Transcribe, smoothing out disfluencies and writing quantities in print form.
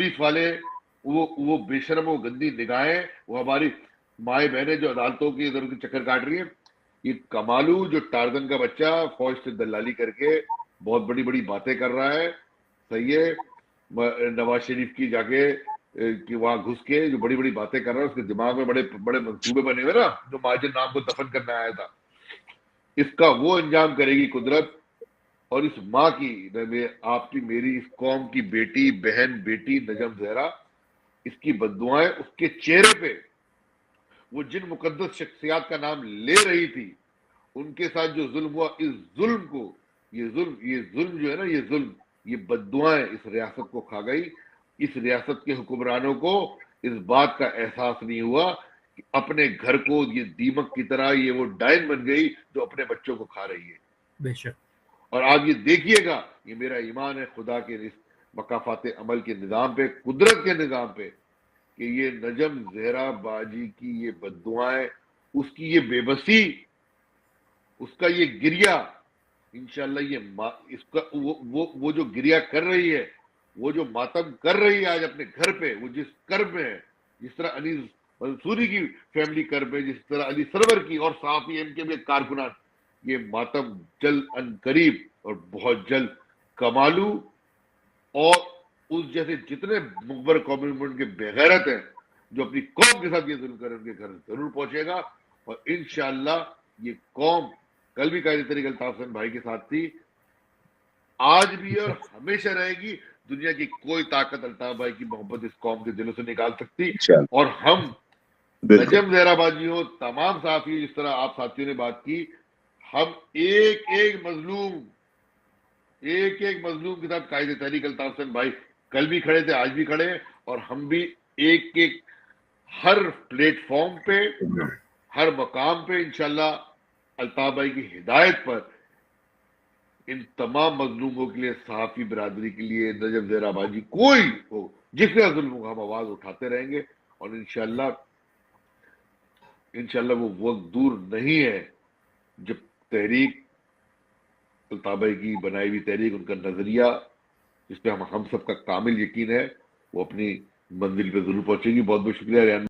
Police والے وہ بے شرم و گندی نگاہیں، وہ ہماری مائیں بہنیں جو عدالتوں کی ادھر کے چکر کاٹ رہی ہیں. یہ کمالو جو ٹارزن کا بچہ فوج سے دلالی کر کے بہت بڑی بڑی باتیں کر رہا ہے، صحیح ہے، نواز شریف کی جا کے کہ وہاں گھس کے جو بڑی بڑی باتیں کر رہا ہے، اس کے دماغ میں بڑے بڑے منصوبے بنے ہوئے نا، جو مہاجر نام کو دفن کرنا آیا تھا. اس کا وہ انجام کرے گی قدرت. اور اس ماں کی، آپ کی، میری، اس قوم کی بیٹی، بہن، بیٹی نجم زہرا، اس کی بددعائیں اس کے چہرے پہ، وہ جن مقدس شخصیات کا نام لے رہی تھی ان کے ساتھ جو ظلم ہوا، اس ظلم کو، یہ ظلم جو ہے نا، یہ ظلم، یہ بددعائیں اس ریاست کو کھا گئی. اس ریاست کے حکمرانوں کو اس بات کا احساس نہیں ہوا کہ اپنے گھر کو یہ دیمک کی طرح یہ وہ ڈائن بن گئی جو اپنے بچوں کو کھا رہی ہے. بے شک. اور آپ یہ دیکھیے گا، یہ میرا ایمان ہے خدا کے اس مکافات عمل کے نظام پہ، قدرت کے نظام پہ، کہ یہ نجم زہرا باجی کی یہ بددعائیں، اس کی یہ بے بسی، اس کا یہ گریہ، انشاءاللہ یہ اس کا وہ جو گریہ کر رہی ہے، وہ جو ماتم کر رہی ہے آج اپنے گھر پہ، وہ جس کرب میں ہے، جس طرح علی منصوری کی فیملی کرب ہے، جس طرح علی سرور کی اور صحافی ان کے بھی کارکنان، یہ ماتم جلد ان قریب اور بہت جلد کمالو اور اس جیسے جتنے مقبر قومی موومنٹ کے بغیرت ہیں جو اپنی قوم کے ساتھ یہ ظلم کریں، ان کے گھر ضرور پہنچے گا. اور انشاءاللہ یہ قوم کل بھی قائد طریق الطاف حسین بھائی کے ساتھ تھی، آج بھی اور ہمیشہ رہے گی. دنیا کی کوئی طاقت الطاف بھائی کی محبت اس قوم کے دلوں سے نکال سکتی. اور ہم نجم زہرا باجی ہو، تمام صحافی، جس طرح آپ ساتھیوں نے بات کی، ہم ایک ایک مظلوم کے ساتھ قائد تحریک الطاف حسین بھائی کل بھی کھڑے تھے، آج بھی کھڑے ہیں. اور ہم بھی ایک ایک ہر پلیٹ فارم پہ، ہر مقام پہ انشاءاللہ الطاف بھائی کی ہدایت پر ان تمام مظلوموں کے لیے، صحافی برادری کے لیے، نجم زہرا باجی، کوئی ہو جس کا ظلم ہوگا، ہم آواز اٹھاتے رہیں گے. اور انشاءاللہ وہ وقت دور نہیں ہے جب تحریک الطاف بھائی کی بنائی ہوئی تحریک، ان کا نظریہ، جس پہ ہم سب کا کامل یقین ہے، وہ اپنی منزل پہ ضرور پہنچے گی. بہت بہت شکریہ ریان.